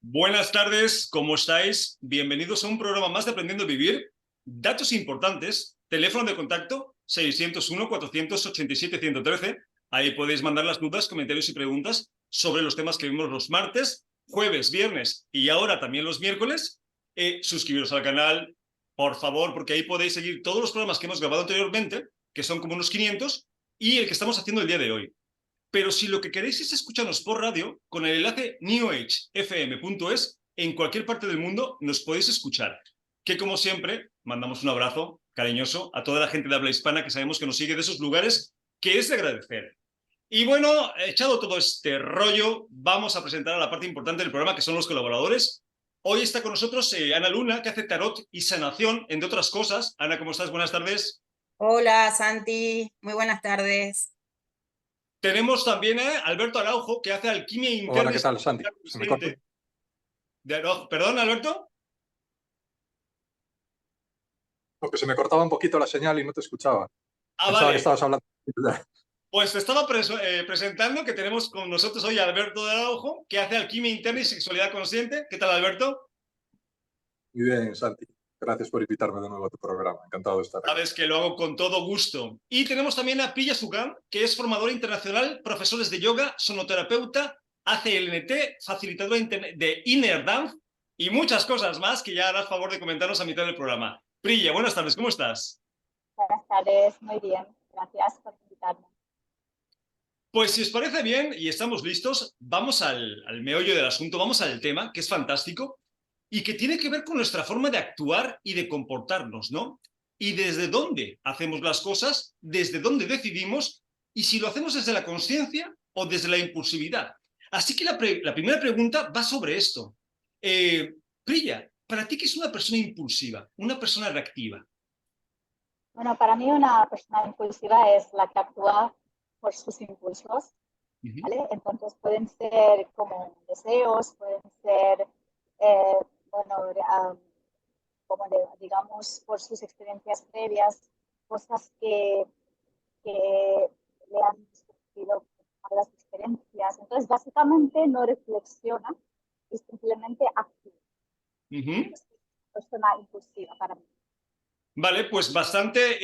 Buenas tardes, ¿cómo estáis? Bienvenidos a un programa más de Aprendiendo a Vivir. Datos importantes, teléfono de contacto 601-487-113. Ahí podéis mandar las dudas, comentarios y preguntas sobre los temas que vimos los martes, jueves, viernes y ahora también los miércoles. Suscribiros al canal, por favor, porque ahí podéis seguir todos los programas que hemos grabado anteriormente, que son como unos 500, y el que estamos haciendo el día de hoy. Pero si lo que queréis es escucharnos por radio, con el enlace newagefm.es, en cualquier parte del mundo nos podéis escuchar. Que como siempre, mandamos un abrazo cariñoso a toda la gente de habla hispana que sabemos que nos sigue de esos lugares, que es de agradecer. Y bueno, echado todo este rollo, vamos a presentar a la parte importante del programa, que son los colaboradores. Hoy está con nosotros Ana Luna, que hace tarot y sanación, entre otras cosas. Ana, ¿cómo estás? Buenas tardes. Hola Santi, muy buenas tardes. Tenemos también a Alberto Araujo, que hace alquimia Hola, interna y ¿qué tal, Santi? ¿Se me corta? Perdón, Alberto. Porque se me cortaba un poquito la señal y no te escuchaba. Pensaba que Vale. estabas hablando. Pues te estaba presentando que tenemos con nosotros hoy a Alberto Araujo, que hace alquimia interna y sexualidad consciente. ¿Qué tal, Alberto? Muy bien, Santi. Gracias por invitarme de nuevo a tu programa. Encantado de estar aquí. Sabes que lo hago con todo gusto. Y tenemos también a Pilla Sugan, que es formadora internacional, profesores de yoga, sonoterapeuta, ACLNT, facilitadora de Inner Dance y muchas cosas más que ya harás favor de comentarnos a mitad del programa. Prilla, buenas tardes, ¿cómo estás? Buenas tardes, muy bien. Gracias por invitarme. Pues si os parece bien y estamos listos, vamos al meollo del asunto, vamos al tema, que es fantástico y que tiene que ver con nuestra forma de actuar y de comportarnos, ¿no? Y desde dónde hacemos las cosas, desde dónde decidimos y si lo hacemos desde la consciencia o desde la impulsividad. Así que la primera pregunta va sobre esto. Priya, ¿para ti qué es una persona impulsiva, una persona reactiva? Bueno, para mí una persona impulsiva es la que actúa por sus impulsos, ¿vale? Entonces pueden ser como deseos, pueden ser, bueno, como digamos, por sus experiencias previas, cosas que le han surgido a las experiencias. Entonces, básicamente no reflexiona y simplemente actúa. Es una persona impulsiva para mí. Vale, pues bastante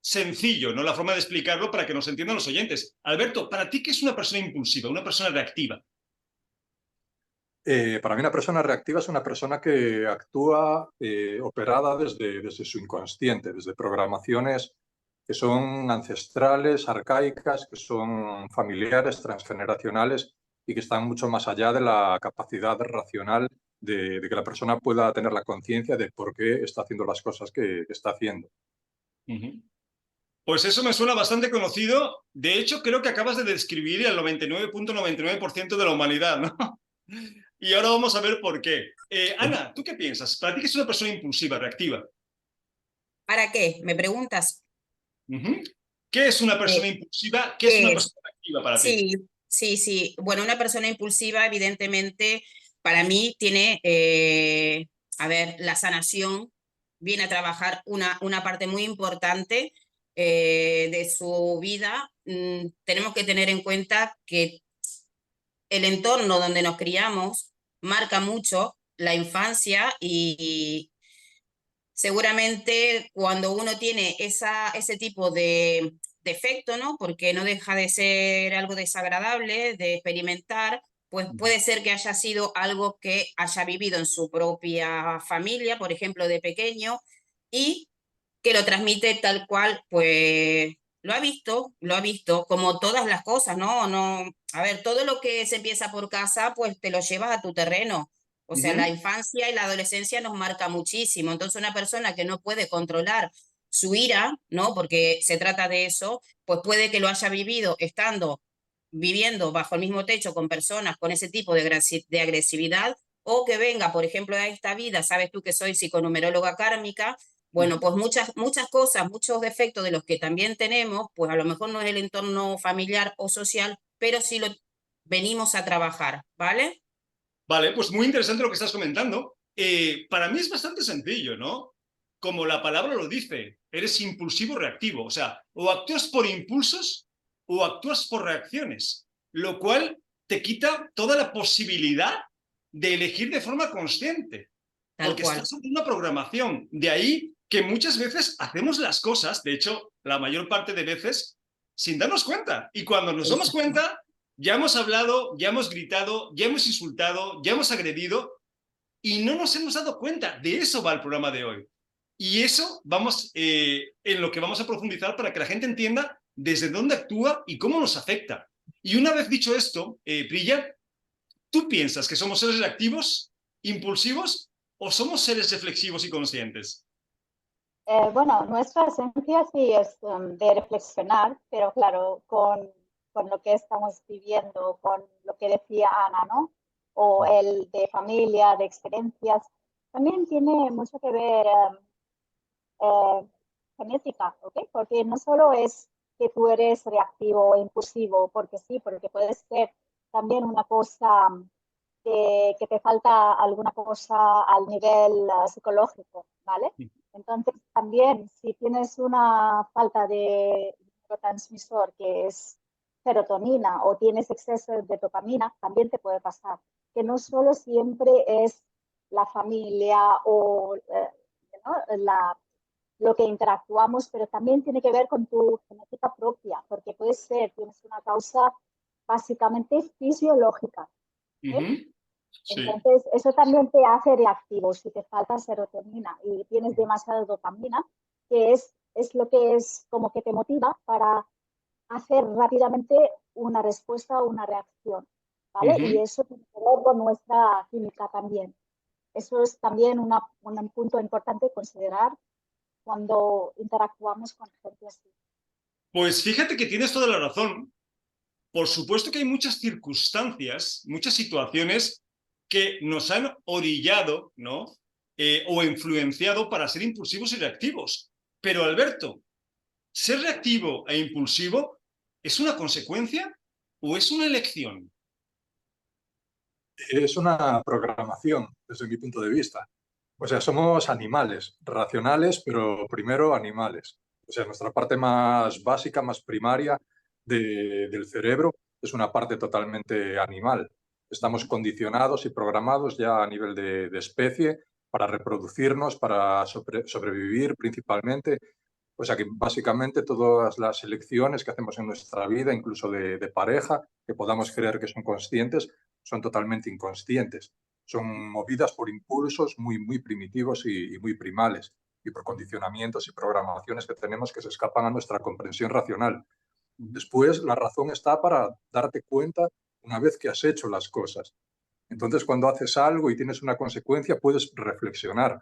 sencillo, ¿no? La forma de explicarlo para que nos entiendan los oyentes. Alberto, ¿para ti qué es una persona impulsiva, una persona reactiva? Para mí una persona reactiva es una persona que actúa operada desde su inconsciente, desde programaciones que son ancestrales, arcaicas, que son familiares, transgeneracionales y que están mucho más allá de la capacidad racional de que la persona pueda tener la conciencia de por qué está haciendo las cosas que está haciendo. Pues eso me suena bastante conocido. De hecho, creo que acabas de describir el 99.99% de la humanidad, ¿no? Y ahora vamos a ver por qué. Ana, ¿tú qué piensas? ¿Para ti qué es una persona impulsiva, reactiva? ¿Para qué? ¿Me preguntas? ¿Qué es una persona impulsiva? ¿Qué es una persona reactiva para ti? Sí. Bueno, una persona impulsiva, evidentemente, para mí tiene, a ver, la sanación viene a trabajar una parte muy importante de su vida. Tenemos que tener en cuenta que el entorno donde nos criamos marca mucho la infancia y seguramente cuando uno tiene ese tipo de defecto, ¿no? Porque no deja de ser algo desagradable de experimentar, pues puede ser que haya sido algo que haya vivido en su propia familia, por ejemplo, de pequeño, y que lo transmite tal cual, pues lo ha visto, como todas las cosas, ¿no? No, a ver, todo lo que se empieza por casa, pues te lo llevas a tu terreno. O sea, la infancia y la adolescencia nos marca muchísimo. Entonces, una persona que no puede controlar su ira, ¿no? Porque se trata de eso, pues puede que lo haya vivido viviendo bajo el mismo techo con personas con ese tipo de agresividad, o que venga, por ejemplo, a esta vida, sabes tú que soy psiconumeróloga kármica, bueno, pues muchas cosas, muchos defectos de los que también tenemos, pues a lo mejor no es el entorno familiar o social, pero sí lo venimos a trabajar, ¿vale? Vale, pues muy interesante lo que estás comentando. Para mí es bastante sencillo, ¿no? Como la palabra lo dice, eres impulsivo reactivo. O sea, o actúas por impulsos o actúas por reacciones, lo cual te quita toda la posibilidad de elegir de forma consciente. Porque cual. estás haciendo una programación. De ahí que muchas veces hacemos las cosas, de hecho, la mayor parte de veces, sin darnos cuenta. Y cuando nos damos cuenta, ya hemos hablado, ya hemos gritado, ya hemos insultado, ya hemos agredido y no nos hemos dado cuenta. De eso va el programa de hoy. Y eso vamos en lo que vamos a profundizar para que la gente entienda desde dónde actúa y cómo nos afecta. Y una vez dicho esto, Priya, ¿tú piensas que somos seres reactivos, impulsivos o somos seres reflexivos y conscientes? Bueno, nuestra esencia sí es de reflexionar, pero claro, con lo que estamos viviendo, con lo que decía Ana, ¿no? O el de familia, de experiencias, también tiene mucho que ver genética, ¿ok? Porque no solo es que tú eres reactivo o impulsivo, porque sí, porque puede ser también una cosa que te falta alguna cosa al nivel psicológico, ¿vale? Entonces, también, si tienes una falta de neurotransmisor que es serotonina o tienes exceso de dopamina, también te puede pasar. Que no solo siempre es la familia o ¿no? lo que interactuamos, pero también tiene que ver con tu genética propia, porque puede ser, tienes una causa básicamente fisiológica. ¿Eh? Sí. Entonces, eso también te hace reactivo si te falta serotonina y tienes demasiada dopamina, que es lo que es como que te motiva para hacer rápidamente una respuesta o una reacción, ¿vale? Y eso tiene que ver con nuestra química también. Eso es también un punto importante considerar cuando interactuamos con gente así. Pues fíjate que tienes toda la razón. Por supuesto que hay muchas circunstancias, muchas situaciones que nos han orillado, ¿no? O influenciado para ser impulsivos y reactivos. Pero Alberto, ¿ser reactivo e impulsivo es una consecuencia o es una elección? Es una programación, desde mi punto de vista. O sea, somos animales, racionales, pero primero animales. O sea, nuestra parte más básica, más primaria del cerebro es una parte totalmente animal. Estamos condicionados y programados ya a nivel de especie para reproducirnos, para sobrevivir principalmente. O sea que básicamente todas las elecciones que hacemos en nuestra vida, incluso de pareja, que podamos creer que son conscientes, son totalmente inconscientes. Son movidas por impulsos muy primitivos y muy primales y por condicionamientos y programaciones que tenemos que se escapan a nuestra comprensión racional. Después, la razón está para darte cuenta una vez que has hecho las cosas. Entonces, cuando haces algo y tienes una consecuencia, puedes reflexionar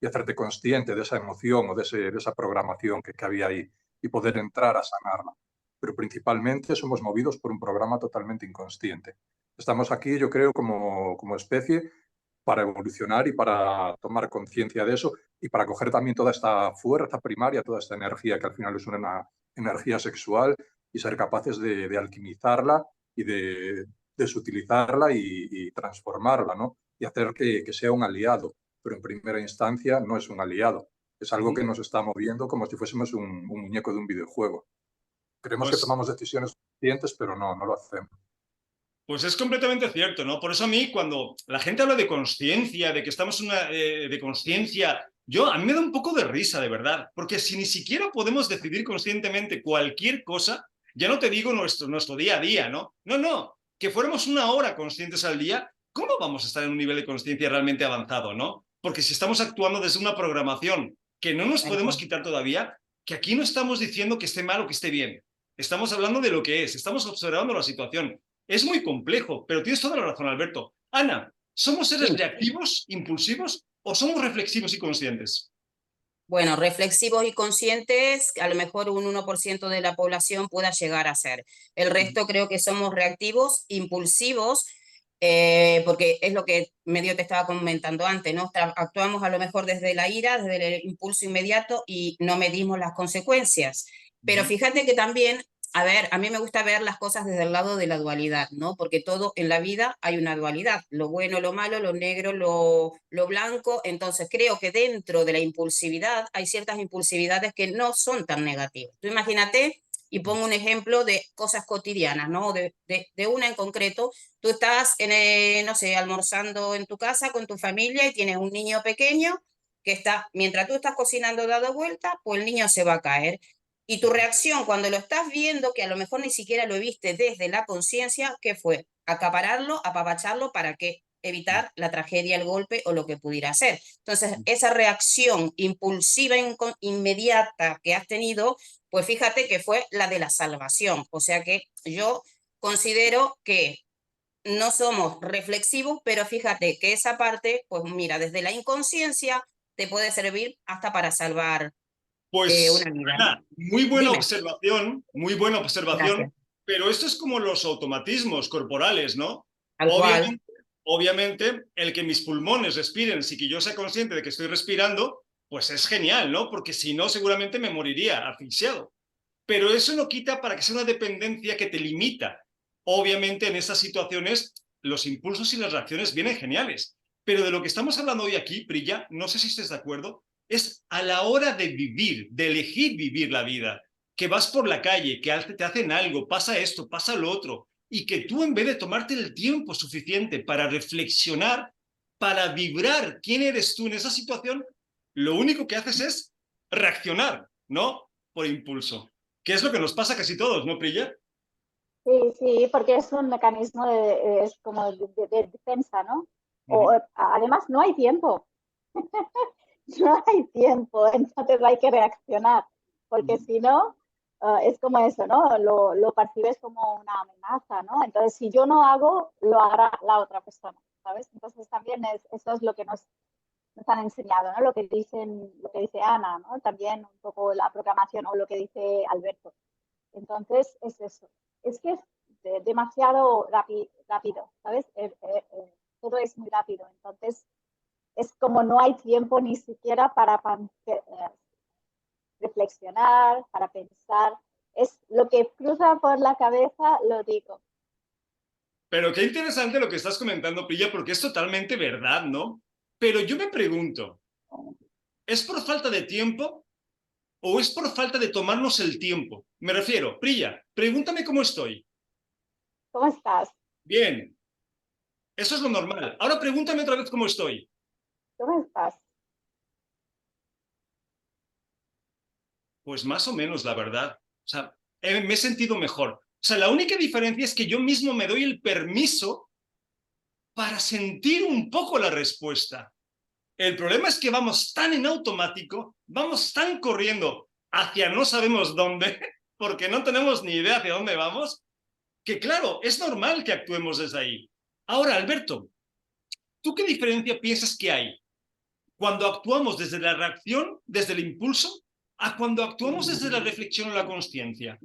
y hacerte consciente de esa emoción o de esa programación que había ahí y poder entrar a sanarla. Pero principalmente somos movidos por un programa totalmente inconsciente. Estamos aquí, yo creo, como especie para evolucionar y para tomar conciencia de eso y para coger también toda esta fuerza primaria, toda esta energía que al final es una energía sexual y ser capaces de alquimizarla y de desutilizarla y transformarla, ¿no? Y hacer que sea un aliado, pero en primera instancia no es un aliado, es algo que nos está moviendo como si fuésemos un muñeco de un videojuego. Creemos que tomamos decisiones conscientes, pero no lo hacemos. Pues es completamente cierto, ¿no? Por eso a mí, cuando la gente habla de conciencia, de que estamos de conciencia, a mí me da un poco de risa, de verdad, porque si ni siquiera podemos decidir conscientemente cualquier cosa, ya no te digo nuestro día a día, ¿no? No, que fuéramos una hora conscientes al día, ¿cómo vamos a estar en un nivel de conciencia realmente avanzado, no? Porque si estamos actuando desde una programación que no nos podemos quitar todavía, que aquí no estamos diciendo que esté mal o que esté bien, estamos hablando de lo que es, estamos observando la situación. Es muy complejo, pero tienes toda la razón, Alberto. Ana, ¿somos seres reactivos, impulsivos o somos reflexivos y conscientes? Bueno, reflexivos y conscientes, a lo mejor un 1% de la población pueda llegar a ser. El resto creo que somos reactivos, impulsivos, porque es lo que medio te estaba comentando antes, ¿no? Actuamos a lo mejor desde la ira, desde el impulso inmediato y no medimos las consecuencias. Pero fíjate que también, a ver, a mí me gusta ver las cosas desde el lado de la dualidad, ¿no? Porque todo en la vida hay una dualidad, lo bueno, lo malo, lo negro, lo blanco. Entonces creo que dentro de la impulsividad hay ciertas impulsividades que no son tan negativas. Tú imagínate Y pongo un ejemplo de cosas cotidianas, ¿no? De una en concreto. Tú estás, no sé, almorzando en tu casa con tu familia y tienes un niño pequeño que está, mientras tú estás cocinando dado vuelta, pues el niño se va a caer. Y tu reacción cuando lo estás viendo, que a lo mejor ni siquiera lo viste desde la conciencia, ¿qué fue? Acapararlo, apapacharlo, ¿para qué? Evitar la tragedia, el golpe o lo que pudiera ser. Entonces, esa reacción impulsiva, inmediata que has tenido, pues fíjate que fue la de la salvación. O sea que yo considero que no somos reflexivos, pero fíjate que esa parte, pues mira, desde la inconsciencia te puede servir hasta para salvar Pues, una vida. Ana, Dime. muy buena observación, Gracias. pero esto es como los automatismos corporales, ¿no? Tal cual. Obviamente, el que mis pulmones respiren, si que yo sea consciente de que estoy respirando, pues es genial, ¿no? Porque si no, seguramente me moriría asfixiado. Pero eso no quita para que sea una dependencia que te limita. Obviamente, en estas situaciones, los impulsos y las reacciones vienen geniales. Pero de lo que estamos hablando hoy aquí, Priya, no sé si estés de acuerdo, es a la hora de vivir, de elegir vivir la vida. Que vas por la calle, que te hacen algo, pasa esto, pasa lo otro, y que tú, en vez de tomarte el tiempo suficiente para reflexionar, para vibrar quién eres tú en esa situación, lo único que haces es reaccionar, ¿no? Por impulso. ¿Qué es lo que nos pasa a casi todos, no, Priya? Sí, sí, porque es un mecanismo es como de defensa, ¿no? Además, no hay tiempo. No hay tiempo, entonces hay que reaccionar, porque si no, es como eso, ¿no? Lo percibes como una amenaza, ¿no? Entonces, si yo no hago, lo hará la otra persona, ¿sabes? Entonces, también eso es lo que nos han enseñado, ¿no? Lo que dice Ana, ¿no? También un poco la programación o lo que dice Alberto. Entonces, es eso. Es que es demasiado rápido, ¿sabes? Todo es muy rápido. Entonces, es como no hay tiempo ni siquiera para reflexionar, para pensar. Es lo que cruza por la cabeza, lo digo. Pero qué interesante lo que estás comentando, Priya, porque es totalmente verdad, ¿no? Pero yo me pregunto, ¿es por falta de tiempo o es por falta de tomarnos el tiempo? Me refiero, Priya, pregúntame cómo estoy. ¿Cómo estás? Bien, eso es lo normal. Ahora pregúntame otra vez cómo estoy. ¿Cómo estás? Pues más o menos, la verdad. O sea, me he sentido mejor. O sea, la única diferencia es que yo mismo me doy el permiso para sentir un poco la respuesta. El problema es que vamos tan en automático, vamos tan corriendo hacia no sabemos dónde, porque no tenemos ni idea hacia dónde vamos, que claro, es normal que actuemos desde ahí. Ahora, Alberto, ¿tú qué diferencia piensas que hay cuando actuamos desde la reacción, desde el impulso, a cuando actuamos desde la reflexión o la consciencia?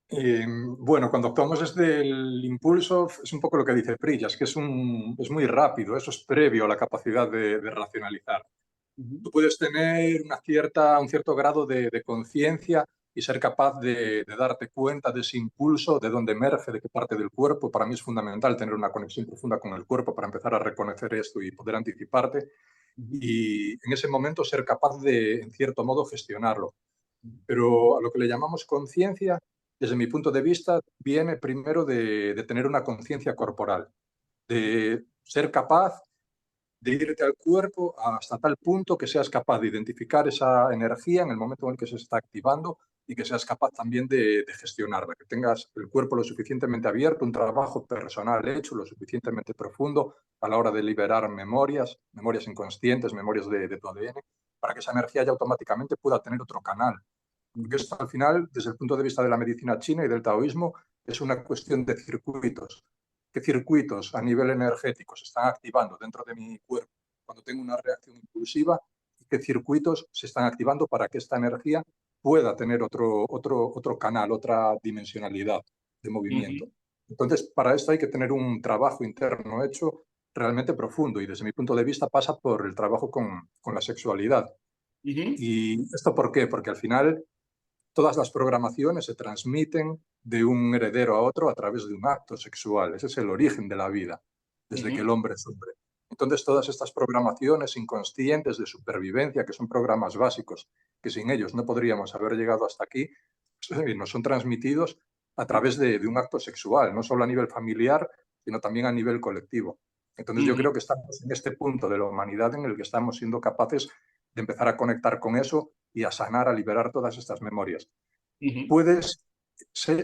Bueno, cuando actuamos desde el impulso, es un poco lo que dice Prillas, que es muy rápido, eso es previo a la capacidad de racionalizar. Tú puedes tener un cierto grado de conciencia y ser capaz de darte cuenta de ese impulso, de dónde emerge, de qué parte del cuerpo. Para mí es fundamental tener una conexión profunda con el cuerpo para empezar a reconocer esto y poder anticiparte. Y en ese momento ser capaz de, en cierto modo, gestionarlo. Pero a lo que le llamamos conciencia, desde mi punto de vista, viene primero de tener una conciencia corporal, de ser capaz de irte al cuerpo hasta tal punto que seas capaz de identificar esa energía en el momento en el que se está activando y que seas capaz también de gestionarla, que tengas el cuerpo lo suficientemente abierto, un trabajo personal hecho lo suficientemente profundo a la hora de liberar memorias inconscientes, memorias de tu ADN, para que esa energía ya automáticamente pueda tener otro canal. Porque esto al final, desde el punto de vista de la medicina china y del taoísmo, es una cuestión de circuitos. ¿Qué circuitos a nivel energético se están activando dentro de mi cuerpo cuando tengo una reacción impulsiva? ¿Y qué circuitos se están activando para que esta energía pueda tener otro canal, otra dimensionalidad de movimiento? Entonces, para esto hay que tener un trabajo interno hecho realmente profundo y desde mi punto de vista pasa por el trabajo con la sexualidad. ¿Y esto por qué? Porque al final todas las programaciones se transmiten de un heredero a otro a través de un acto sexual. Ese es el origen de la vida, desde que el hombre es hombre. Entonces, todas estas programaciones inconscientes de supervivencia, que son programas básicos, que sin ellos no podríamos haber llegado hasta aquí, nos son transmitidos a través de un acto sexual, no solo a nivel familiar, sino también a nivel colectivo. Entonces, yo creo que estamos en este punto de la humanidad en el que estamos siendo capaces de empezar a conectar con eso y a sanar, a liberar todas estas memorias. Puedes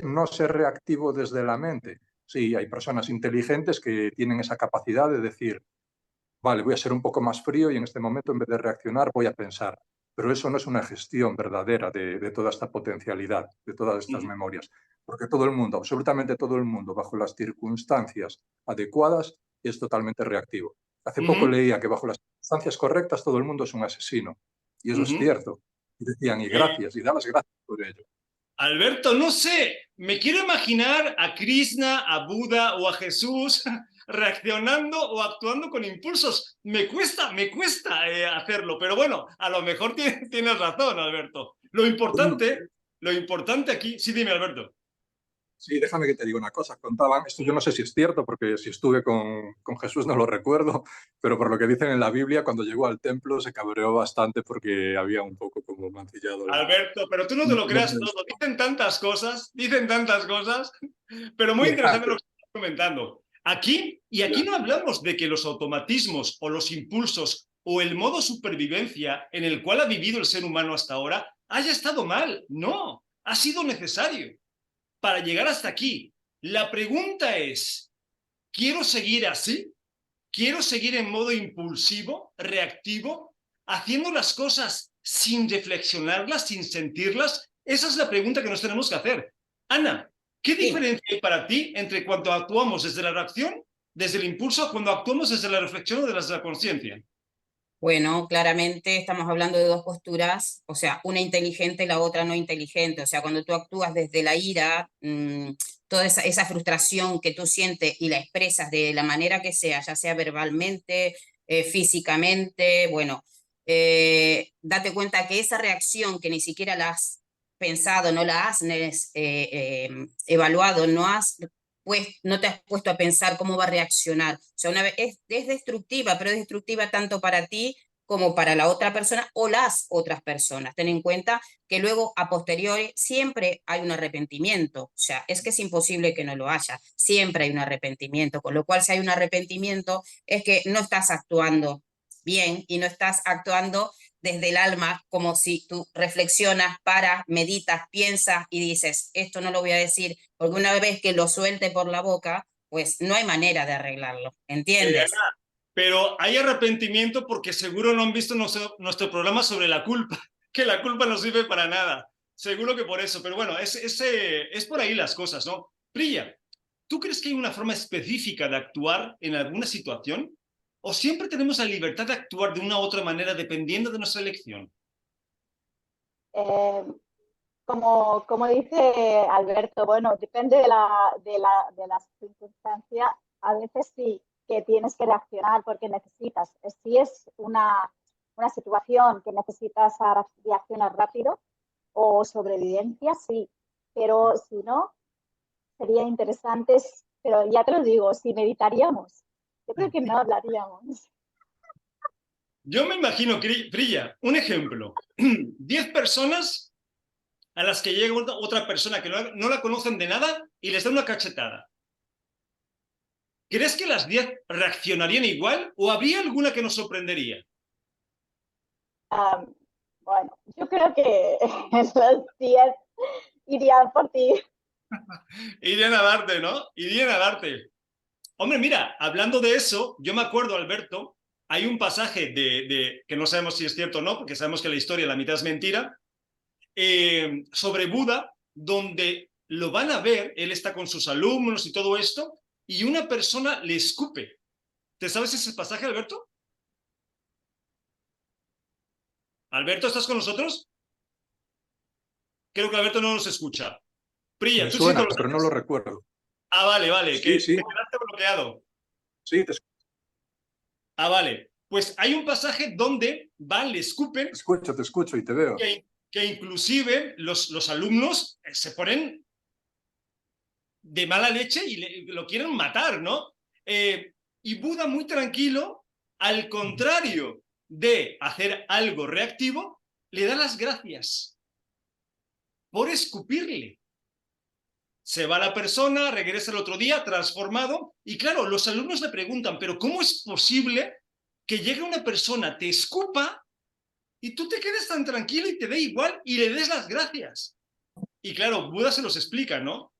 no ser reactivo desde la mente. Sí, hay personas inteligentes que tienen esa capacidad de decir, vale, voy a ser un poco más frío y en este momento, en vez de reaccionar, voy a pensar. Pero eso no es una gestión verdadera de toda esta potencialidad, de todas estas memorias. Porque todo el mundo, absolutamente todo el mundo, bajo las circunstancias adecuadas, es totalmente reactivo. Hace poco leía que bajo las circunstancias correctas todo el mundo es un asesino. Y eso es cierto. Y decían, y gracias, y da las gracias por ello. Alberto, no sé, me quiero imaginar a Krishna, a Buda o a Jesús reaccionando o actuando con impulsos. Me cuesta hacerlo, pero bueno, a lo mejor tienes razón, Alberto. Lo importante aquí... Sí, dime, Alberto. Sí, déjame que te diga una cosa. Contaban, esto yo no sé si es cierto, porque si estuve con Jesús no lo recuerdo, pero por lo que dicen en la Biblia, cuando llegó al templo se cabreó bastante porque había un poco como mancillado. Alberto, pero tú no te lo creas todo. Dicen tantas cosas, pero muy interesante lo que estás comentando. Aquí no hablamos de que los automatismos o los impulsos o el modo supervivencia en el cual ha vivido el ser humano hasta ahora haya estado mal. No, ha sido necesario para llegar hasta aquí. La pregunta es, ¿quiero seguir así? ¿Quiero seguir en modo impulsivo, reactivo, haciendo las cosas sin reflexionarlas, sin sentirlas? Esa es la pregunta que nos tenemos que hacer. Ana, ¿qué diferencia hay para ti entre cuando actuamos desde la reacción, desde el impulso, cuando actuamos desde la reflexión o desde la conciencia? Bueno, claramente estamos hablando de dos posturas, o sea, una inteligente y la otra no inteligente. O sea, cuando tú actúas desde la ira, toda esa frustración que tú sientes y la expresas de la manera que sea, ya sea verbalmente, físicamente, bueno, date cuenta que esa reacción que ni siquiera la has pensado, no la has evaluado, pues no te has puesto a pensar cómo va a reaccionar. O sea, una vez es destructiva, pero es destructiva tanto para ti como para la otra persona o las otras personas. Ten en cuenta que luego, a posteriori, siempre hay un arrepentimiento. O sea, es que es imposible que no lo haya. Siempre hay un arrepentimiento, con lo cual si hay un arrepentimiento es que no estás actuando bien y no estás actuando desde el alma, como si tú reflexionas, paras, meditas, piensas y dices, esto no lo voy a decir, porque una vez que lo suelte por la boca, pues no hay manera de arreglarlo, ¿entiendes? Pero hay arrepentimiento porque seguro no han visto nuestro programa sobre la culpa, que la culpa no sirve para nada. Seguro que por eso, pero bueno, es por ahí las cosas, ¿no? Priya, ¿tú crees que hay una forma específica de actuar en alguna situación? ¿O siempre tenemos la libertad de actuar de una u otra manera dependiendo de nuestra elección? Como dice Alberto, bueno, depende de las circunstancias. A veces sí que tienes que reaccionar porque necesitas. Si es una situación que necesitas reaccionar rápido o sobrevivencia, sí. Pero si no, sería interesante, pero ya te lo digo, si meditaríamos, yo creo que no hablaríamos. Yo me imagino, Priya, un ejemplo. 10 personas a las que llega otra persona que no la conocen de nada y les da una cachetada. ¿Crees que las 10 reaccionarían igual o habría alguna que nos sorprendería? Bueno, yo creo que las 10 irían por ti. Irían a darte, ¿no? Irían a darte. Hombre, mira, hablando de eso, yo me acuerdo, Alberto, hay un pasaje que no sabemos si es cierto o no, porque sabemos que la historia, la mitad es mentira, sobre Buda, donde lo van a ver, él está con sus alumnos y todo esto, y una persona le escupe. ¿Te sabes ese pasaje, Alberto? Alberto, ¿estás con nosotros? Creo que Alberto no nos escucha. Priya, Me tú suena, sí lo pero no lo recuerdo. Ah, vale, sí, que sí. te quedaste bloqueado. Sí, te escucho. Ah, vale. Pues hay un pasaje donde van, le escupen. Te escucho y te veo. Que inclusive los alumnos se ponen de mala leche y lo quieren matar, ¿no? Y Buda muy tranquilo Al contrario de hacer algo reactivo, le da las gracias por escupirle. Se va la persona, regresa el otro día transformado y claro, los alumnos le preguntan, pero ¿cómo es posible que llegue una persona, te escupa y tú te quedes tan tranquilo y te dé igual y le des las gracias? Y claro, Buda se los explica, ¿no?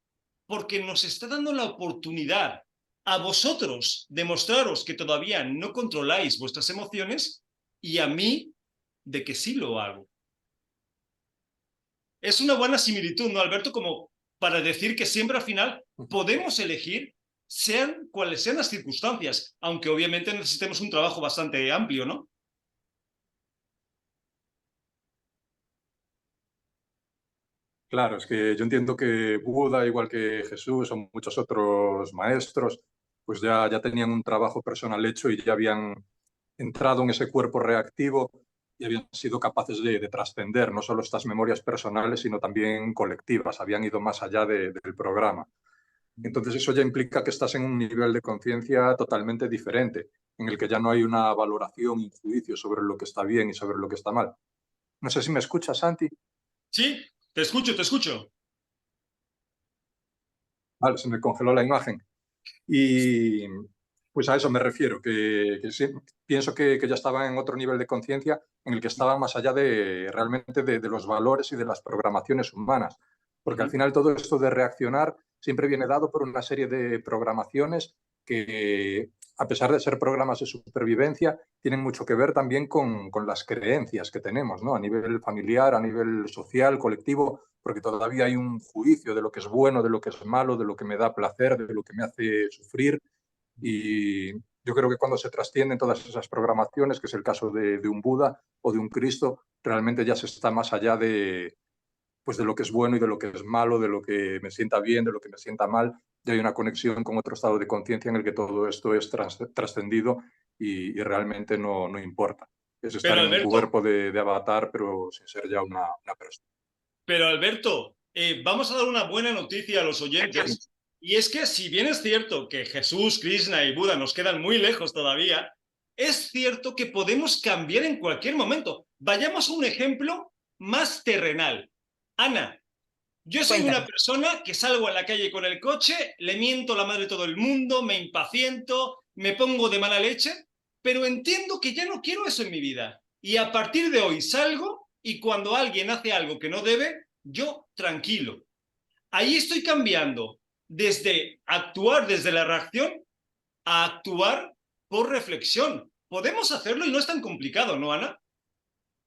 Porque nos está dando la oportunidad a vosotros de mostraros que todavía no controláis vuestras emociones y a mí de que sí lo hago. Es una buena similitud, ¿no, Alberto? Como para decir que siempre al final podemos elegir sean cuales sean las circunstancias, aunque obviamente necesitemos un trabajo bastante amplio, ¿no? Claro, es que yo entiendo que Buda, igual que Jesús o muchos otros maestros, pues ya tenían un trabajo personal hecho y ya habían entrado en ese cuerpo reactivo y habían sido capaces de trascender no solo estas memorias personales, sino también colectivas, habían ido más allá del programa. Entonces eso ya implica que estás en un nivel de conciencia totalmente diferente, en el que ya no hay una valoración y un juicio sobre lo que está bien y sobre lo que está mal. No sé si me escuchas, Santi. Sí, te escucho, te escucho. Vale, se me congeló la imagen. Y pues a eso me refiero, que sí, pienso que ya estaba en otro nivel de conciencia en el que estaba más allá de realmente de los valores y de las programaciones humanas. Porque al final todo esto de reaccionar siempre viene dado por una serie de programaciones que, a pesar de ser programas de supervivencia, tienen mucho que ver también con las creencias que tenemos, ¿no? A nivel familiar, a nivel social, colectivo, porque todavía hay un juicio de lo que es bueno, de lo que es malo, de lo que me da placer, de lo que me hace sufrir. Y yo creo que cuando se trascienden todas esas programaciones, que es el caso de un Buda o de un Cristo, realmente ya se está más allá pues de lo que es bueno y de lo que es malo, de lo que me sienta bien, de lo que me sienta mal. Ya hay una conexión con otro estado de conciencia en el que todo esto es trascendido y realmente no importa. Es estar Pero en un Alberto, cuerpo de avatar, pero sin ser ya una persona. Vamos a dar una buena noticia a los oyentes. Y es que si bien es cierto que Jesús, Krishna y Buda nos quedan muy lejos todavía, es cierto que podemos cambiar en cualquier momento. Vayamos a un ejemplo más terrenal. Ana, yo soy una Cuéntame. persona que salgo a la calle con el coche, le miento la madre a todo el mundo, me impaciento, me pongo de mala leche, pero entiendo que ya no quiero eso en mi vida. Y a partir de hoy salgo y cuando alguien hace algo que no debe, yo tranquilo. Ahí estoy cambiando desde actuar desde la reacción a actuar por reflexión. Podemos hacerlo y no es tan complicado, ¿no, Ana?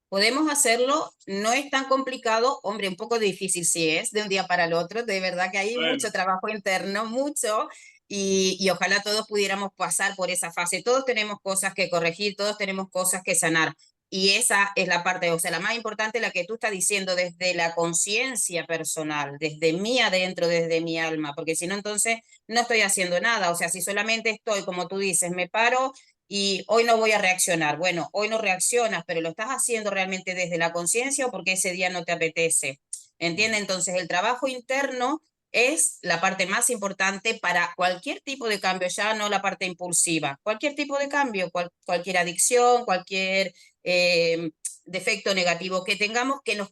Podemos hacerlo, no es tan complicado, hombre, un poco difícil sí es, de un día para el otro, de verdad que hay Bueno. mucho trabajo interno, mucho, y ojalá todos pudiéramos pasar por esa fase. Todos tenemos cosas que corregir, todos tenemos cosas que sanar, y esa es la parte, o sea, la más importante, la que tú estás diciendo, desde la conciencia personal, desde mí adentro, desde mi alma, porque si no, entonces no estoy haciendo nada, o sea, si solamente estoy, como tú dices, me paro y hoy no voy a reaccionar. Bueno, hoy no reaccionas, pero lo estás haciendo realmente desde la conciencia o porque ese día no te apetece. ¿Entiendes? Entonces, el trabajo interno es la parte más importante para cualquier tipo de cambio, ya no la parte impulsiva. Cualquier tipo de cambio, cualquier adicción, cualquier defecto negativo que tengamos que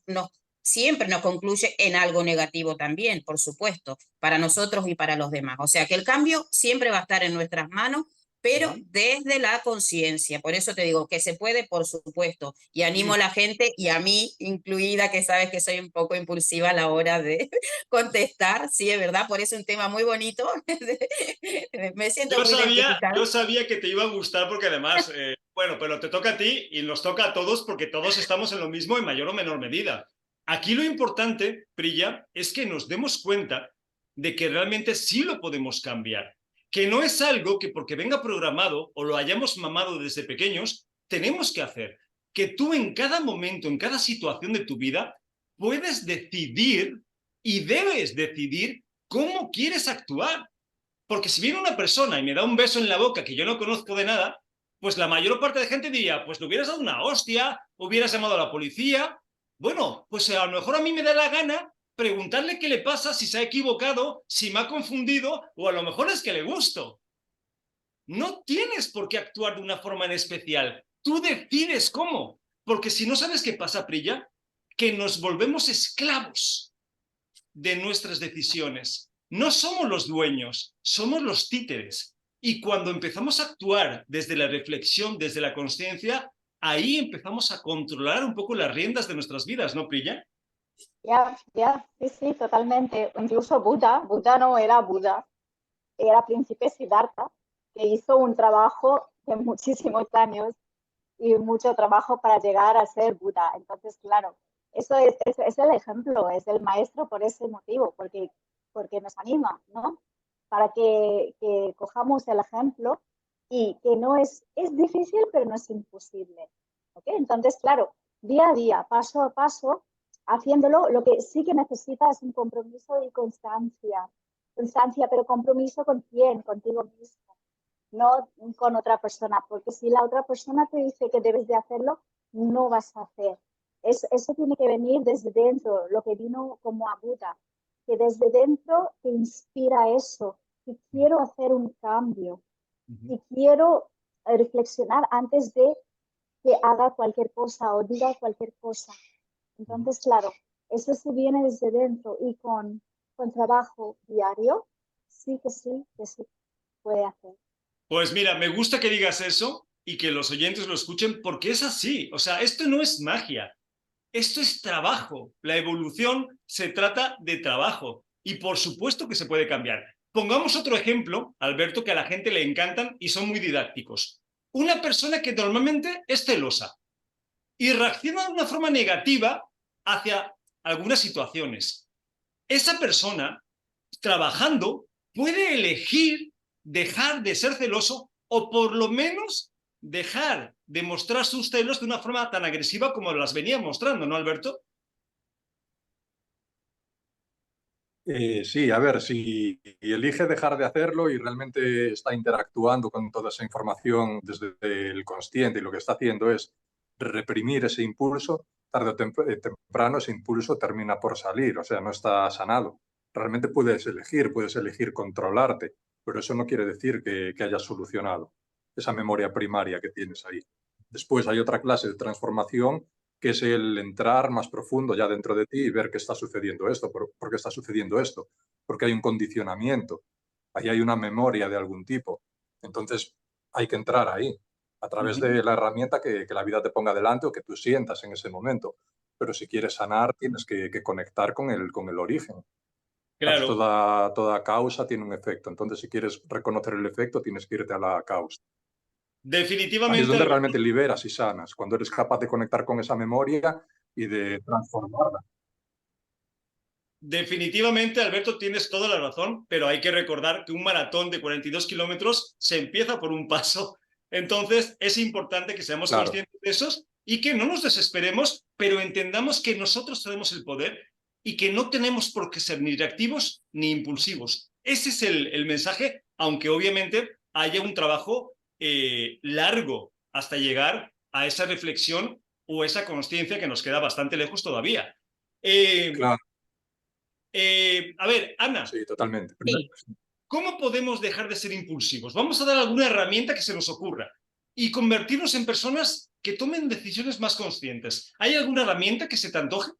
siempre nos concluye en algo negativo también, por supuesto, para nosotros y para los demás. O sea que el cambio siempre va a estar en nuestras manos, pero desde la conciencia. Por eso te digo que se puede, por supuesto, y animo a la gente, y a mí incluida, que sabes que soy un poco impulsiva a la hora de contestar, sí, es verdad, por eso es un tema muy bonito, me siento muy identificada. Yo sabía que te iba a gustar porque además, bueno, pero te toca a ti y nos toca a todos porque todos estamos en lo mismo en mayor o menor medida. Aquí lo importante, Prilla, es que nos demos cuenta de que realmente sí lo podemos cambiar. Que no es algo que porque venga programado o lo hayamos mamado desde pequeños, tenemos que hacer. Que tú en cada momento, en cada situación de tu vida, puedes decidir y debes decidir cómo quieres actuar. Porque si viene una persona y me da un beso en la boca que yo no conozco de nada, pues la mayor parte de gente diría, pues le hubieras dado una hostia, hubieras llamado a la policía. Bueno, pues a lo mejor a mí me da la gana preguntarle qué le pasa, si se ha equivocado, si me ha confundido, o a lo mejor es que le gusto. No tienes por qué actuar de una forma en especial. Tú decides cómo. Porque si no, ¿sabes qué pasa, Priya? Que nos volvemos esclavos de nuestras decisiones. No somos los dueños, somos los títeres. Y cuando empezamos a actuar desde la reflexión, desde la consciencia, ahí empezamos a controlar un poco las riendas de nuestras vidas, ¿no, Priya? Sí, totalmente. Incluso Buda no era Buda, era príncipe Siddhartha, que hizo un trabajo de muchísimos años y mucho trabajo para llegar a ser Buda. Entonces, claro, eso es el ejemplo, es el maestro por ese motivo, porque nos anima, ¿no? Para que cojamos el ejemplo y que no es difícil, pero no es imposible. ¿Okay? Entonces, claro, día a día, paso a paso, haciéndolo, lo que sí que necesita es un compromiso y constancia. Constancia, pero compromiso con quién, contigo mismo, no con otra persona, porque si la otra persona te dice que debes de hacerlo, no vas a hacer. Eso tiene que venir desde dentro, lo que vino como a Buda, que desde dentro te inspira eso, que quiero hacer un cambio, y quiero reflexionar antes de que haga cualquier cosa o diga cualquier cosa. Entonces, claro, eso se viene desde dentro y con trabajo diario, sí que puede hacer. Pues mira, me gusta que digas eso y que los oyentes lo escuchen porque es así. O sea, esto no es magia. Esto es trabajo. La evolución se trata de trabajo. Y por supuesto que se puede cambiar. Pongamos otro ejemplo, Alberto, que a la gente le encantan y son muy didácticos. Una persona que normalmente es celosa y reacciona de una forma negativa hacia algunas situaciones. Esa persona, trabajando, puede elegir dejar de ser celoso o por lo menos dejar de mostrar sus celos de una forma tan agresiva como las venía mostrando, ¿no, Alberto? Sí, a ver, si elige dejar de hacerlo y realmente está interactuando con toda esa información desde el consciente y lo que está haciendo es reprimir ese impulso, tarde o temprano ese impulso termina por salir, o sea, no está sanado. Realmente puedes elegir controlarte, pero eso no quiere decir que hayas solucionado esa memoria primaria que tienes ahí. Después hay otra clase de transformación que es el entrar más profundo ya dentro de ti y ver qué está sucediendo esto, por qué está sucediendo esto, porque hay un condicionamiento, ahí hay una memoria de algún tipo. Entonces hay que entrar ahí, a través de la herramienta que la vida te ponga delante o que tú sientas en ese momento. Pero si quieres sanar, tienes que conectar con el origen. ¿Sabes? Claro, Toda causa tiene un efecto. Entonces, si quieres reconocer el efecto, tienes que irte a la causa. Ahí es definitivamente, donde Alberto, realmente liberas y sanas, cuando eres capaz de conectar con esa memoria y de transformarla. definitivamente, Alberto, tienes toda la razón, pero hay que recordar que un maratón de 42 kilómetros se empieza por un paso. Entonces, es importante que seamos Claro, conscientes de esos y que no nos desesperemos, pero entendamos que nosotros tenemos el poder y que no tenemos por qué ser ni reactivos ni impulsivos. Ese es el mensaje, aunque obviamente haya un trabajo largo hasta llegar a esa reflexión o esa consciencia que nos queda bastante lejos todavía. claro, A ver, Ana, sí, totalmente. Sí. ¿cómo podemos dejar de ser impulsivos? Vamos a dar alguna herramienta que se nos ocurra y convertirnos en personas que tomen decisiones más conscientes. ¿Hay alguna herramienta que se te antoje?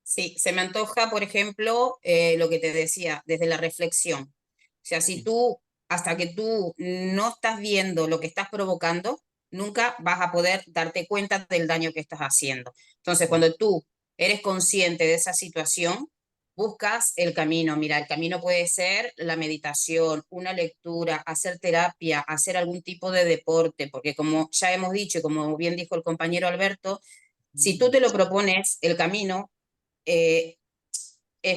Sí, se me antoja, por ejemplo, lo que te decía, desde la reflexión. O sea, si tú, hasta que tú no estás viendo lo que estás provocando, nunca vas a poder darte cuenta del daño que estás haciendo. Entonces, cuando tú eres consciente de esa situación, buscas el camino. Mira, el camino puede ser la meditación, una lectura, hacer terapia, hacer algún tipo de deporte, porque como ya hemos dicho, y como bien dijo el compañero Alberto, si tú te lo propones, el camino es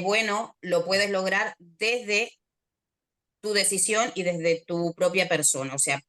bueno, lo puedes lograr desde tu decisión y desde tu propia persona. O sea,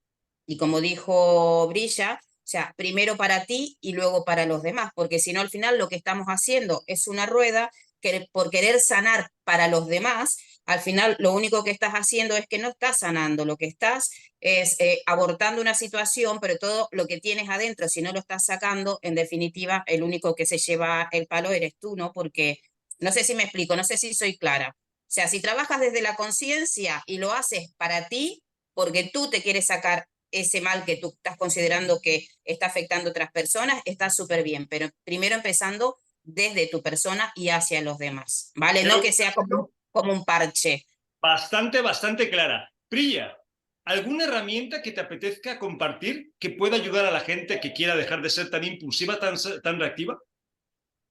y como dijo Brilla, o sea, primero para ti y luego para los demás, porque si no, al final lo que estamos haciendo es una rueda que por querer sanar para los demás, al final lo único que estás haciendo es que no estás sanando, lo que estás es abortando una situación, pero todo lo que tienes adentro, si no lo estás sacando, en definitiva, el único que se lleva el palo eres tú, ¿no? Porque no sé si me explico, no sé si soy clara. O sea, si trabajas desde la conciencia y lo haces para ti, porque tú te quieres sacar ese mal que tú estás considerando que está afectando a otras personas, está súper bien, pero primero empezando desde tu persona y hacia los demás, ¿vale? Pero no que sea como un parche. Bastante clara. Priya, ¿alguna herramienta que te apetezca compartir que pueda ayudar a la gente que quiera dejar de ser tan impulsiva, tan reactiva?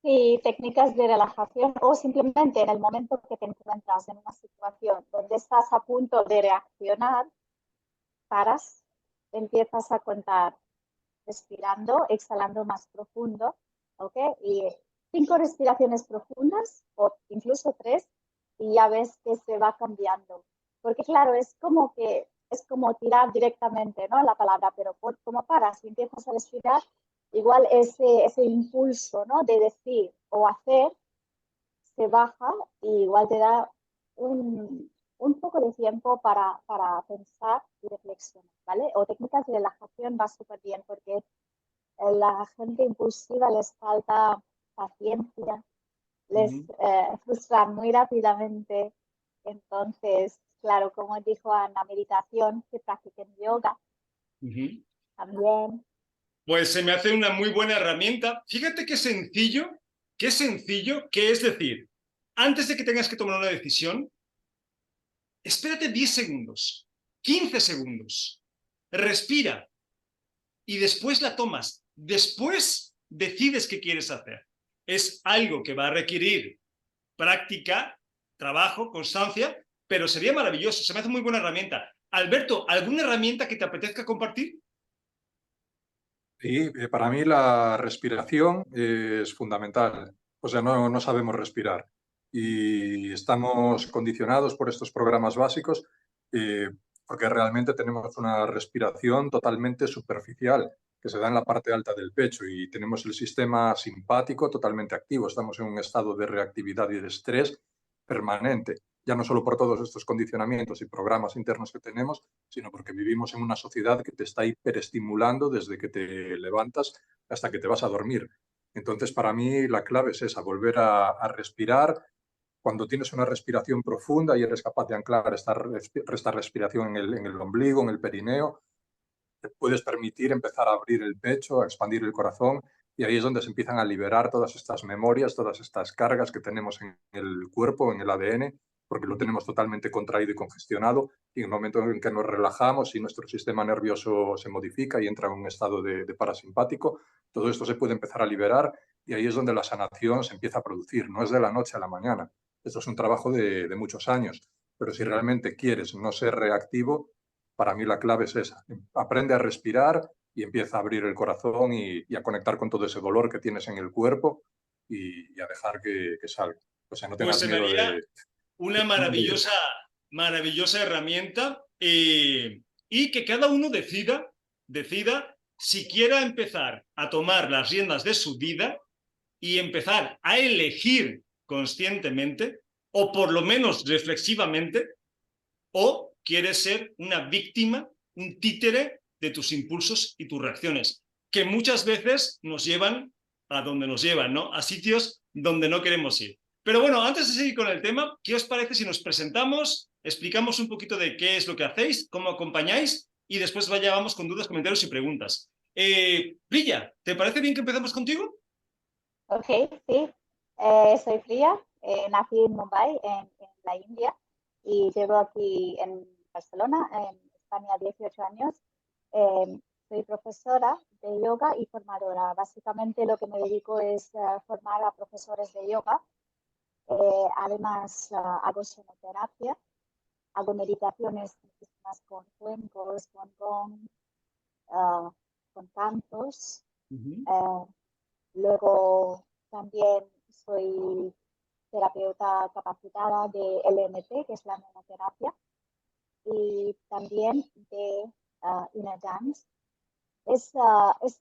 Sí, técnicas de relajación o simplemente en el momento que te encuentras en una situación donde estás a punto de reaccionar, paras, empiezas a contar respirando, exhalando más profundo, ¿ok? Y 5 respiraciones profundas o incluso 3 y ya ves que se va cambiando. Porque claro, es como tirar directamente, ¿no? La palabra, pero como paras y empiezas a respirar, igual ese impulso, ¿no? De decir o hacer se baja y igual te da un poco de tiempo para pensar y reflexionar, ¿vale? O técnicas de relajación va súper bien porque a la gente impulsiva les falta paciencia, les frustran muy rápidamente. Entonces, claro, como dijo Ana, meditación, que practiquen yoga también. Pues se me hace una muy buena herramienta. Fíjate qué sencillo, que es decir, antes de que tengas que tomar una decisión, espérate 10 segundos, 15 segundos, respira y después la tomas. Después decides qué quieres hacer. Es algo que va a requerir práctica, trabajo, constancia, pero sería maravilloso. Se me hace muy buena herramienta. Alberto, ¿alguna herramienta que te apetezca compartir? Sí, para mí la respiración es fundamental. O sea, no sabemos respirar y estamos condicionados por estos programas básicos porque realmente tenemos una respiración totalmente superficial que se da en la parte alta del pecho y tenemos el sistema simpático totalmente activo. Estamos en un estado de reactividad y de estrés permanente, ya no solo por todos estos condicionamientos y programas internos que tenemos, sino porque vivimos en una sociedad que te está hiperestimulando desde que te levantas hasta que te vas a dormir. Entonces, para mí la clave es esa, volver a respirar. Cuando tienes una respiración profunda y eres capaz de anclar esta respiración en el ombligo, en el perineo, te puedes permitir empezar a abrir el pecho, a expandir el corazón, y ahí es donde se empiezan a liberar todas estas memorias, todas estas cargas que tenemos en el cuerpo, en el ADN, porque lo tenemos totalmente contraído y congestionado, y en el momento en que nos relajamos y nuestro sistema nervioso se modifica y entra en un estado de parasimpático, todo esto se puede empezar a liberar, y ahí es donde la sanación se empieza a producir. No es de la noche a la mañana, esto es un trabajo de muchos años, pero si realmente quieres no ser reactivo, para mí la clave es esa. Aprende a respirar y empieza a abrir el corazón y a conectar con todo ese dolor que tienes en el cuerpo y a dejar que salga. O sea, no Pues tengas se me miedo haría de... una maravillosa herramienta y que cada uno decida si quiera empezar a tomar las riendas de su vida y empezar a elegir conscientemente o por lo menos reflexivamente, o quieres ser una víctima, un títere de tus impulsos y tus reacciones, que muchas veces nos llevan a donde nos llevan, ¿no? A sitios donde no queremos ir. Pero bueno, antes de seguir con el tema, ¿qué os parece si nos presentamos, explicamos un poquito de qué es lo que hacéis, cómo acompañáis y después vamos con dudas, comentarios y preguntas? Priya, ¿te parece bien que empecemos contigo? Ok, sí. Soy Priya, nací en Mumbai, en la India, y llevo aquí en Barcelona, en España, 18 años. Soy profesora de yoga y formadora. Básicamente lo que me dedico es formar a profesores de yoga. Además, hago sonoterapia, hago meditaciones con cuencos, con gong, con cantos. Luego también soy terapeuta capacitada de LMT, que es la menoterapia, y también de Inner Dance. Es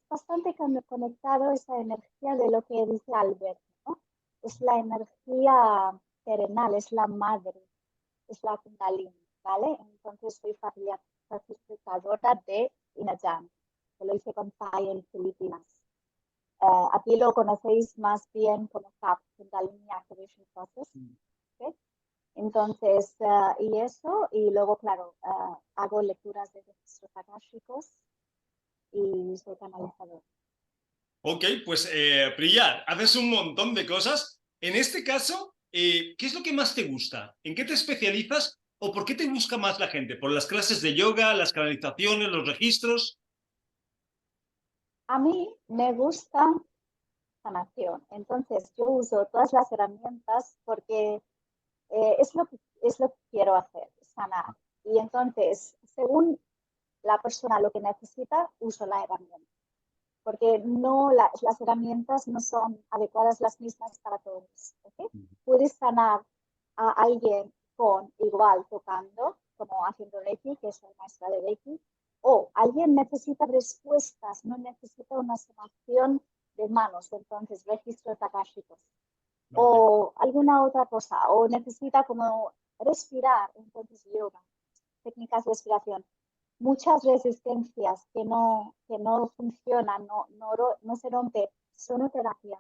bastante conectado esa energía de lo que dice Albert, ¿no? Es la energía terrenal, es la madre, es la Kundalini, ¿vale? Entonces soy facilitadora de Inner Dance, que lo hice con Pai en Filipinas. Aquí lo conocéis más bien como CAP, Kundalini Activation Process. ¿Okay? Entonces, y eso, y luego, claro, hago lecturas de registros akáshicos y soy canalizador. Ok, pues Priya, haces un montón de cosas. En este caso, ¿qué es lo que más te gusta? ¿En qué te especializas o por qué te busca más la gente? ¿Por las clases de yoga, las canalizaciones, los registros? A mí me gusta sanación, entonces yo uso todas las herramientas porque es lo que quiero hacer, sanar. Y entonces, según la persona lo que necesita, uso la herramienta. Porque no las herramientas no son adecuadas las mismas para todos. ¿Okay? Puedes sanar a alguien con igual tocando, como haciendo Reiki, que es la maestra de Reiki, o alguien necesita respuestas, no necesita una sanación de manos, entonces registros akáshicos, o alguna otra cosa, o necesita como respirar, entonces yoga, técnicas de respiración. Muchas resistencias que no funcionan, no se rompe, sonoterapia.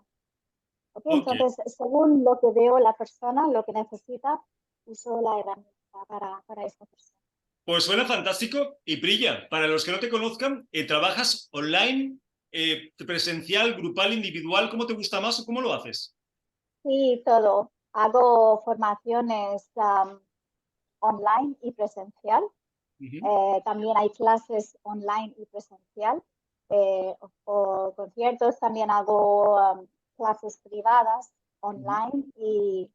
¿Okay? Entonces, según lo que veo la persona, lo que necesita, uso la herramienta para esta persona. Pues suena fantástico. Y Priya, para los que no te conozcan, ¿trabajas online, presencial, grupal, individual? ¿Cómo te gusta más o cómo lo haces? Sí, todo. Hago formaciones online y presencial. También hay clases online y presencial. O conciertos, también hago clases privadas online y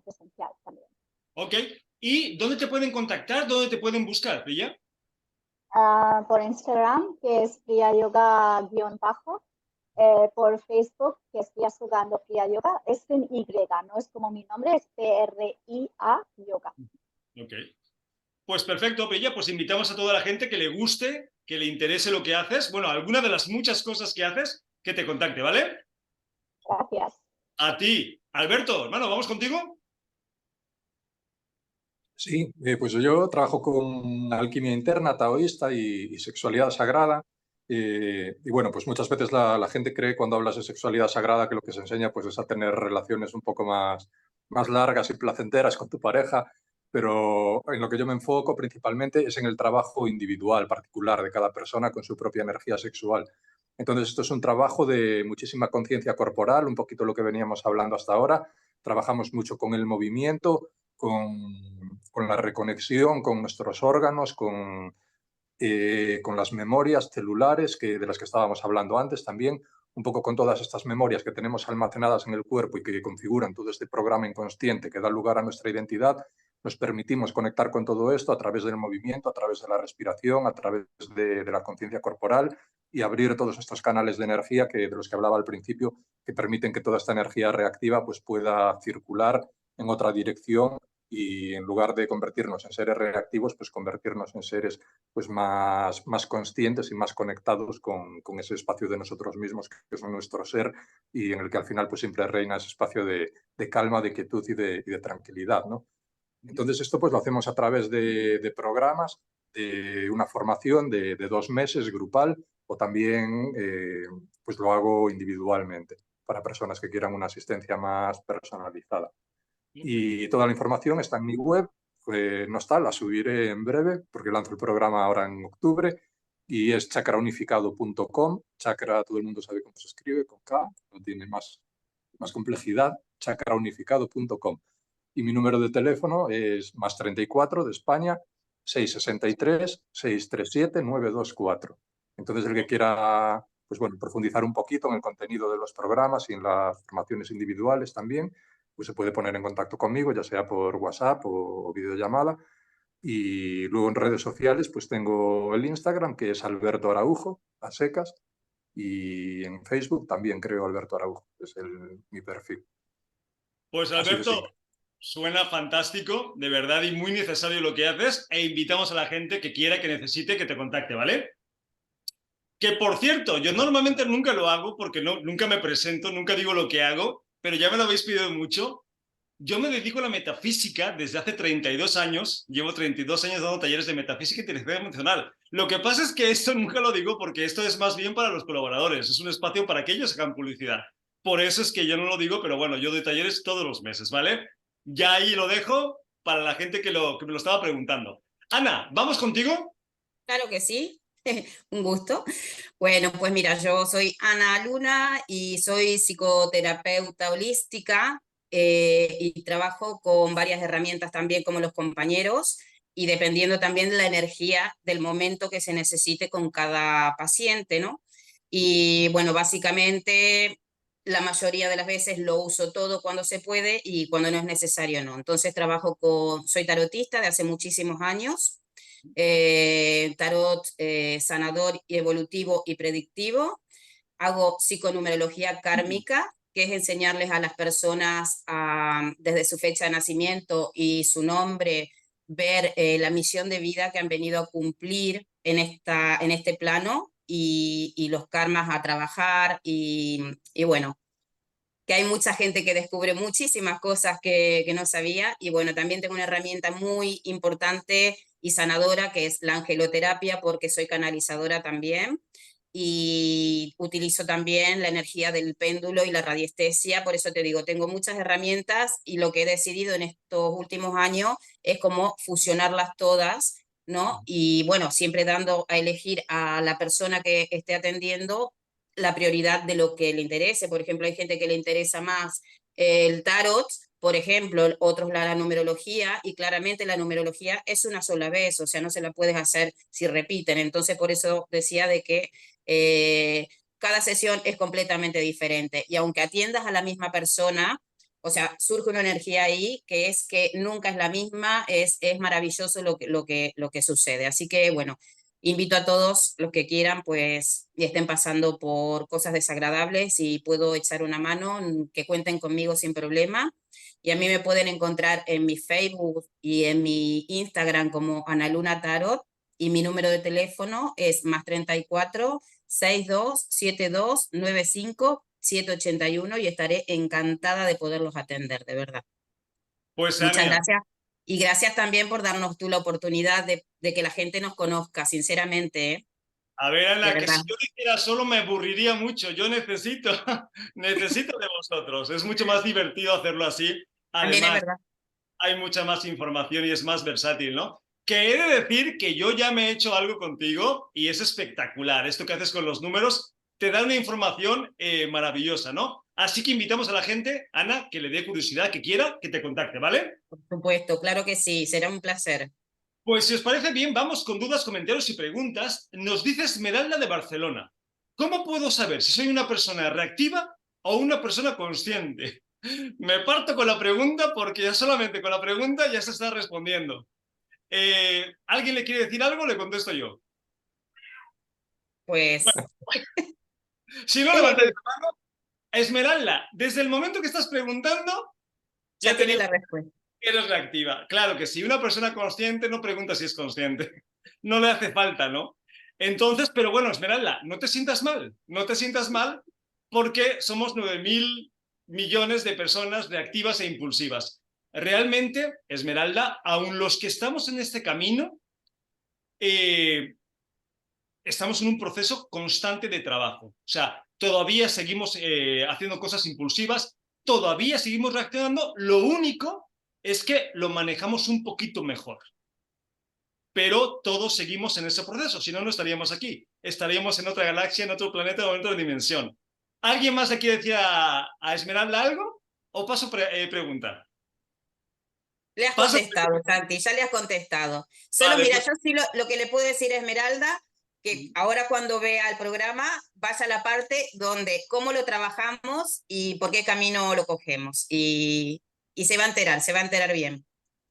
presencial también. Ok. ¿Y dónde te pueden contactar? ¿Dónde te pueden buscar, Priya? Por Instagram, que es Priya Yoga-bajo. Por Facebook, que es Priya Sugandho Priya Yoga. Es en Y, no es como mi nombre, es P-R-I-A Yoga. Ok. Pues perfecto, Priya, pues invitamos a toda la gente que le guste, que le interese lo que haces, bueno, alguna de las muchas cosas que haces, que te contacte, ¿vale? Gracias. A ti. Alberto, hermano, ¿vamos contigo? Sí, pues yo trabajo con alquimia interna, taoísta y sexualidad sagrada. Y bueno, pues muchas veces la gente cree cuando hablas de sexualidad sagrada que lo que se enseña pues es a tener relaciones un poco más largas y placenteras con tu pareja, pero en lo que yo me enfoco principalmente es en el trabajo individual, particular de cada persona con su propia energía sexual. Entonces esto es un trabajo de muchísima conciencia corporal, un poquito lo que veníamos hablando hasta ahora. Trabajamos mucho con el movimiento, con la reconexión con nuestros órganos, con las memorias celulares de las que estábamos hablando antes también, un poco con todas estas memorias que tenemos almacenadas en el cuerpo y que configuran todo este programa inconsciente que da lugar a nuestra identidad. Nos permitimos conectar con todo esto a través del movimiento, a través de la respiración, a través de la conciencia corporal y abrir todos estos canales de energía de los que hablaba al principio, que permiten que toda esta energía reactiva pues, pueda circular en otra dirección y en lugar de convertirnos en seres reactivos, pues convertirnos en seres pues más conscientes y más conectados con ese espacio de nosotros mismos que es nuestro ser y en el que al final pues siempre reina ese espacio de calma, de quietud y de tranquilidad, ¿no? Entonces esto pues lo hacemos a través de programas, de una formación de 2 meses grupal o también pues lo hago individualmente para personas que quieran una asistencia más personalizada. Y toda la información está en mi web, no está, la subiré en breve porque lanzo el programa ahora en octubre y es chakraunificado.com. Chakra, todo el mundo sabe cómo se escribe, con K, no tiene más complejidad, chakraunificado.com. Y mi número de teléfono es +34 de España, 663-637-924. Entonces el que quiera pues bueno, profundizar un poquito en el contenido de los programas y en las formaciones individuales también, pues se puede poner en contacto conmigo, ya sea por WhatsApp o videollamada. Y luego en redes sociales, pues tengo el Instagram, que es Alberto Araujo, a secas, y en Facebook también creo Alberto Araujo, es mi perfil. Pues Alberto, suena fantástico, de verdad, y muy necesario lo que haces, e invitamos a la gente que quiera, que necesite, que te contacte, ¿vale? Que por cierto, yo normalmente nunca lo hago porque nunca me presento, nunca digo lo que hago, pero ya me lo habéis pedido mucho. Yo me dedico a la metafísica desde hace 32 años, llevo 32 años dando talleres de metafísica y inteligencia emocional. Lo que pasa es que esto nunca lo digo porque esto es más bien para los colaboradores, es un espacio para que ellos hagan publicidad. Por eso es que yo no lo digo, pero bueno, yo doy talleres todos los meses, ¿vale? Ya ahí lo dejo para la gente que me lo estaba preguntando. Ana, ¿vamos contigo? Claro que sí, un gusto. Bueno, pues mira, yo soy Ana Luna y soy psicoterapeuta holística y trabajo con varias herramientas también como los compañeros y dependiendo también de la energía del momento que se necesite con cada paciente, ¿no? Y bueno, básicamente la mayoría de las veces lo uso todo cuando se puede y cuando no es necesario no. Entonces soy tarotista de hace muchísimos años, tarot sanador y evolutivo y predictivo. Hago psiconumerología kármica, que es enseñarles a las personas desde su fecha de nacimiento y su nombre, ver la misión de vida que han venido a cumplir en este plano y los karmas a trabajar y bueno, que hay mucha gente que descubre muchísimas cosas que no sabía. Y bueno, también tengo una herramienta muy importante y sanadora que es la angeloterapia, porque soy canalizadora también. Y utilizo también la energía del péndulo y la radiestesia. Por eso te digo, tengo muchas herramientas y lo que he decidido en estos últimos años es como fusionarlas todas, ¿no? Y bueno, siempre dando a elegir a la persona que esté atendiendo la prioridad de lo que le interese. Por ejemplo, hay gente que le interesa más el tarot, por ejemplo, otros la numerología, y claramente la numerología es una sola vez, o sea, no se la puedes hacer si repiten. Entonces, por eso decía de que cada sesión es completamente diferente. Y aunque atiendas a la misma persona, o sea, surge una energía ahí que es que nunca es la misma, es maravilloso lo que sucede. Así que, bueno, invito a todos los que quieran, pues, y estén pasando por cosas desagradables y puedo echar una mano, que cuenten conmigo sin problema. Y a mí me pueden encontrar en mi Facebook y en mi Instagram como Analuna Tarot. Y mi número de teléfono es +34 62 72 95 781 y estaré encantada de poderlos atender, de verdad. Pues Muchas Ana, gracias. Y gracias también por darnos tú la oportunidad de que la gente nos conozca, sinceramente, ¿eh? a ver, De Ana, que verdad. si yo dijera solo me aburriría mucho. Yo necesito, necesito de vosotros. Es mucho más divertido hacerlo así. También es Además, verdad. hay mucha más información y es más versátil, ¿no? Que he de decir que yo ya me he hecho algo contigo y es espectacular. Esto que haces con los números te da una información maravillosa, ¿no? Así que invitamos a la gente, Ana, que le dé curiosidad, que quiera, que te contacte, ¿vale? Por supuesto, claro que sí, será un placer. Pues si os parece bien, vamos con dudas, comentarios y preguntas. Nos dice Esmeralda de Barcelona. ¿Cómo puedo saber si soy una persona reactiva o una persona consciente? Me parto con la pregunta porque ya solamente con la pregunta ya se está respondiendo. ¿Alguien le quiere decir algo? Le contesto yo. Pues, Si no, levantáis la mano. Esmeralda, desde el momento que estás preguntando, ya ya te tienes digo la respuesta. que eres reactiva. Claro que si una persona consciente no pregunta si es consciente. No le hace falta, ¿no? Entonces, pero bueno, Esmeralda, no te sientas mal. No te sientas mal porque somos 9.000 millones de personas reactivas e impulsivas. Realmente, Esmeralda, aun los que estamos en este camino, estamos en un proceso constante de trabajo. O sea, todavía seguimos haciendo cosas impulsivas, todavía seguimos reaccionando, lo único es que lo manejamos un poquito mejor. Pero todos seguimos en ese proceso, si no, no estaríamos aquí. Estaríamos en otra galaxia, en otro planeta o en otra dimensión. ¿Alguien más le quiere decir a Esmeralda algo? ¿O paso pregunta? Le has Paso. contestado, Santi, ya le has contestado. Solo Vale, mira, pues yo sí lo que le puedo decir a Esmeralda, que ahora cuando vea el programa, vaya a la parte donde cómo lo trabajamos y por qué camino lo cogemos. Y se va a enterar bien.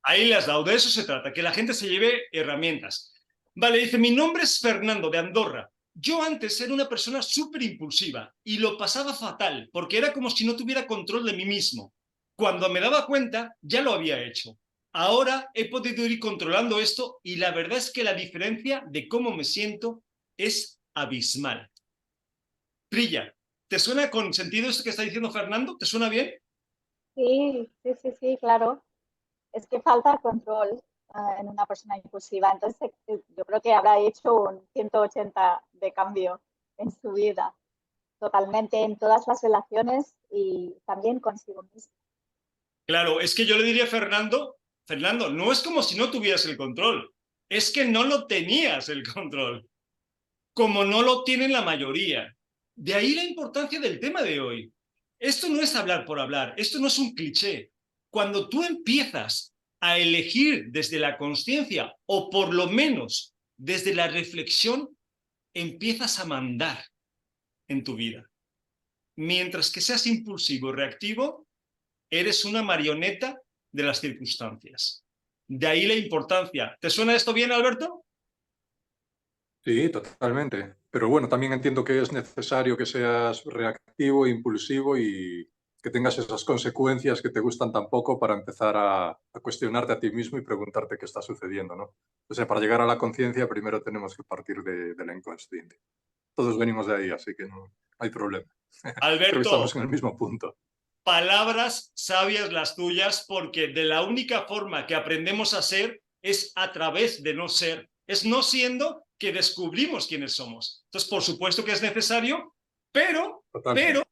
ahí le has dado, de eso se trata, que la gente se lleve herramientas. Vale, dice, mi nombre es Fernando de Andorra. Yo antes era una persona súper impulsiva y lo pasaba fatal porque era como si no tuviera control de mí mismo. Cuando me daba cuenta, ya lo había hecho. Ahora he podido ir controlando esto y la verdad es que la diferencia de cómo me siento es abismal. Prilla, ¿te suena con sentido esto que está diciendo Fernando? ¿Te suena bien? Sí, sí, sí, sí, claro. Es que falta control en una persona impulsiva. Entonces, yo creo que habrá hecho un 180 de cambio en su vida, totalmente en todas las relaciones y también consigo mismo. Claro, es que yo le diría a Fernando, Fernando, no es como si no tuvieras el control, es que no lo tenías el control, como no lo tienen la mayoría. De ahí la importancia del tema de hoy. Esto no es hablar por hablar, esto no es un cliché. Cuando tú empiezas a elegir desde la consciencia, o por lo menos desde la reflexión, empiezas a mandar en tu vida. Mientras que seas impulsivo y reactivo, eres una marioneta de las circunstancias. De ahí la importancia. ¿Te suena esto bien, Alberto? Sí, totalmente. Pero bueno, también entiendo que es necesario que seas reactivo, impulsivo y que tengas esas consecuencias que te gustan tan poco para empezar a cuestionarte a ti mismo y preguntarte qué está sucediendo, ¿no? O sea, para llegar a la conciencia primero tenemos que partir de la inconsciente. Todos venimos de ahí, así que no hay problema. Creo que Alberto, estamos en el mismo punto. palabras sabias las tuyas, porque de la única forma que aprendemos a ser es a través de no ser. Es no siendo que descubrimos quiénes somos. Entonces, por supuesto que es necesario, pero Totalmente.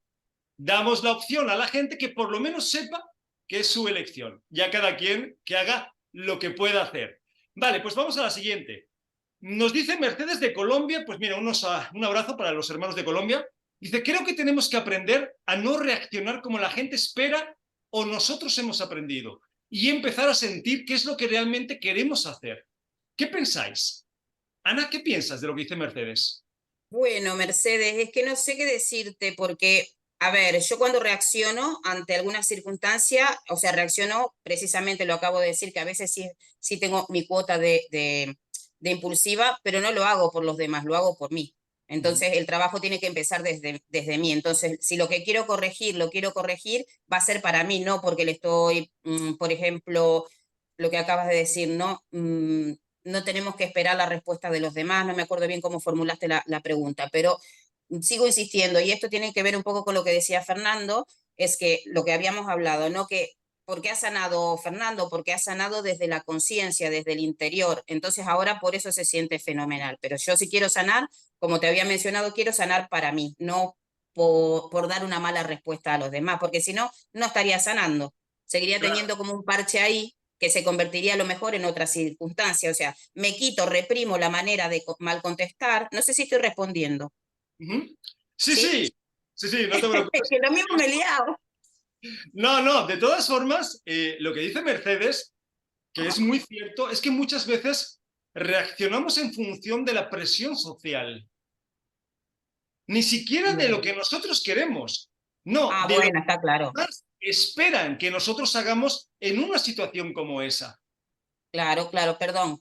damos la opción a la gente que por lo menos sepa que es su elección. Ya cada quien que haga lo que pueda hacer. Vale, pues vamos a la siguiente. Nos dice Mercedes de Colombia, pues mira, un abrazo para los hermanos de Colombia. Dice, creo que tenemos que aprender a no reaccionar como la gente espera o nosotros hemos aprendido y empezar a sentir qué es lo que realmente queremos hacer. ¿Qué pensáis? Ana, ¿qué piensas de lo que dice Mercedes? Bueno, Mercedes, es que no sé qué decirte porque, a ver, yo cuando reacciono ante alguna circunstancia, o sea, reacciono precisamente, lo acabo de decir, que a veces sí tengo mi cuota de impulsiva, pero no lo hago por los demás, lo hago por mí. Entonces, el trabajo tiene que empezar desde mí. Entonces, si lo que quiero corregir, lo quiero corregir, va a ser para mí, no porque le estoy, por ejemplo, lo que acabas de decir, ¿no? No tenemos que esperar la respuesta de los demás, no me acuerdo bien cómo formulaste la pregunta, pero sigo insistiendo, y esto tiene que ver un poco con lo que decía Fernando, es que lo que habíamos hablado, ¿no? Que ¿por qué ha sanado Fernando? Porque ha sanado desde la conciencia, desde el interior. Entonces ahora por eso se siente fenomenal. Pero yo si quiero sanar, como te había mencionado, quiero sanar para mí, no por dar una mala respuesta a los demás, porque si no, no estaría sanando. Seguiría Claro. teniendo como un parche ahí que se convertiría a lo mejor en otra circunstancia. O sea, me quito, reprimo la manera de mal contestar. No sé si estoy respondiendo. Sí, ¿Sí? sí, sí, sí, no te preocupes. Que lo mismo me he liado. No, no, de todas formas, lo que dice Mercedes, que es muy cierto, es que muchas veces reaccionamos en función de la presión social, ni siquiera de lo que nosotros queremos, no, Ah, de lo bueno, está claro. que más esperan que nosotros hagamos en una situación como esa. Claro, claro, perdón,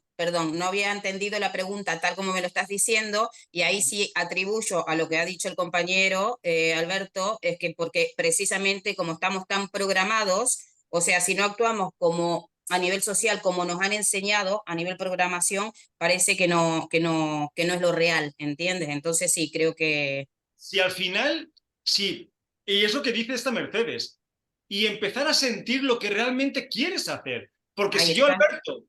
no había entendido la pregunta tal como me lo estás diciendo y ahí sí atribuyo a lo que ha dicho el compañero Alberto, es que porque precisamente como estamos tan programados, o sea, si no actuamos como a nivel social, como nos han enseñado a nivel programación, parece que no es lo real, ¿entiendes? Entonces sí, creo que Si al final, sí, y es lo que dice esta Mercedes, y empezar a sentir lo que realmente quieres hacer. Porque ahí si yo, está. Alberto,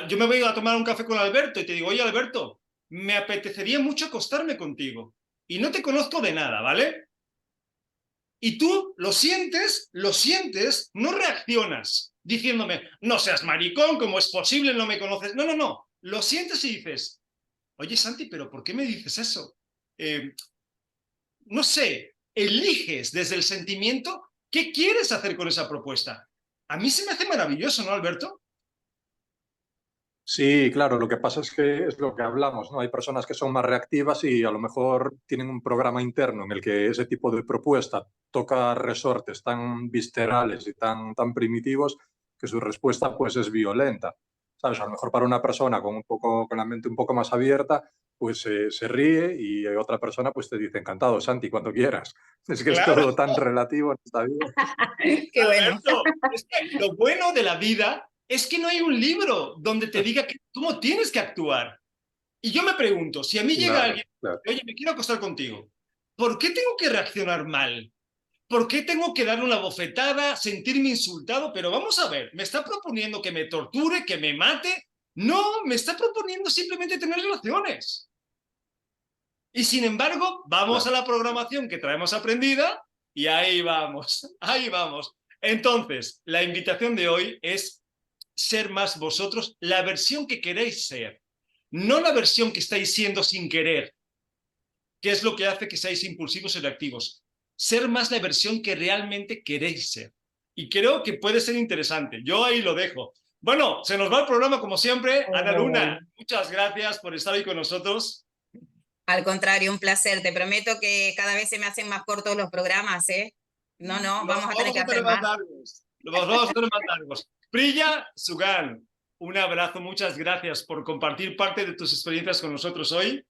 yo me voy a tomar un café con Alberto y te digo, oye, Alberto, me apetecería mucho acostarme contigo. Y no te conozco de nada, ¿vale? Y tú lo sientes, no reaccionas diciéndome, no seas maricón, ¿cómo es posible? No me conoces. No, no, no. Lo sientes y dices, oye, Santi, ¿pero por qué me dices eso? No sé, eliges desde el sentimiento qué quieres hacer con esa propuesta. A mí se me hace maravilloso, ¿no, Alberto? Sí, claro, lo que pasa es que es lo que hablamos, ¿no? Hay personas que son más reactivas y a lo mejor tienen un programa interno en el que ese tipo de propuesta toca resortes tan viscerales y tan primitivos que su respuesta pues es violenta. ¿Sabes? A lo mejor para una persona con la mente un poco más abierta, pues se ríe y otra persona pues te dice, encantado, Santi, cuando quieras. Es que es Claro, todo tan relativo en esta vida. Qué bueno. Alberto. Es que lo bueno de la vida es que no hay un libro donde te diga cómo tienes que actuar. Y yo me pregunto, si a mí llega Claro, alguien, claro. oye, me quiero acostar contigo, ¿por qué tengo que reaccionar mal? ¿Por qué tengo que darle una bofetada, sentirme insultado? Pero vamos a ver, ¿me está proponiendo que me torture, que me mate? No, me está proponiendo simplemente tener relaciones. Y sin embargo, vamos a Claro. la programación que traemos aprendida y ahí vamos, ahí vamos. Entonces, la invitación de hoy es ser más vosotros, la versión que queréis ser, no la versión que estáis siendo sin querer, que es lo que hace que seáis impulsivos y reactivos. Ser más la versión que realmente queréis ser. Y creo que puede ser interesante. Yo ahí lo dejo. Bueno, se nos va el programa como siempre. Ana Luna, muchas gracias por estar hoy con nosotros. Al contrario, un placer. Te prometo que cada vez se me hacen más cortos los programas, ¿eh? No, vamos a tener que hacer más. Los vamos a hacer más largos. Priya Sugan, un abrazo, muchas gracias por compartir parte de tus experiencias con nosotros hoy.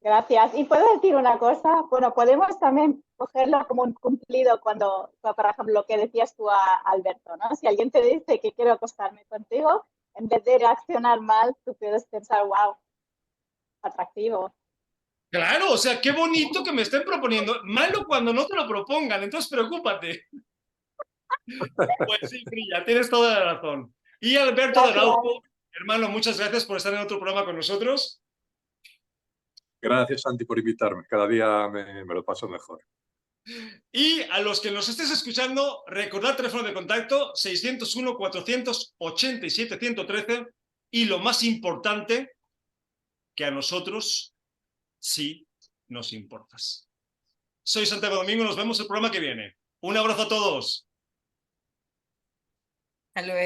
Gracias. Y puedo decir una cosa, bueno, podemos también cogerlo como un cumplido cuando, por ejemplo, lo que decías tú a Alberto, ¿no? Si alguien te dice que quiero acostarme contigo, en vez de reaccionar mal, tú puedes pensar, wow, atractivo. Claro, o sea, qué bonito que me estén proponiendo. Malo cuando no te lo propongan, entonces preocúpate. Pues sí, Priya, tienes toda la razón. Y Alberto de Araujo, hermano, muchas gracias por estar en otro programa con nosotros. Gracias, Santi, por invitarme. Cada día me lo paso mejor. Y a los que nos estés escuchando, recordad el teléfono de contacto 601-487-113 y lo más importante, que a nosotros sí nos importas. Soy Santiago Domingo, nos vemos el programa que viene. Un abrazo a todos. Hasta luego.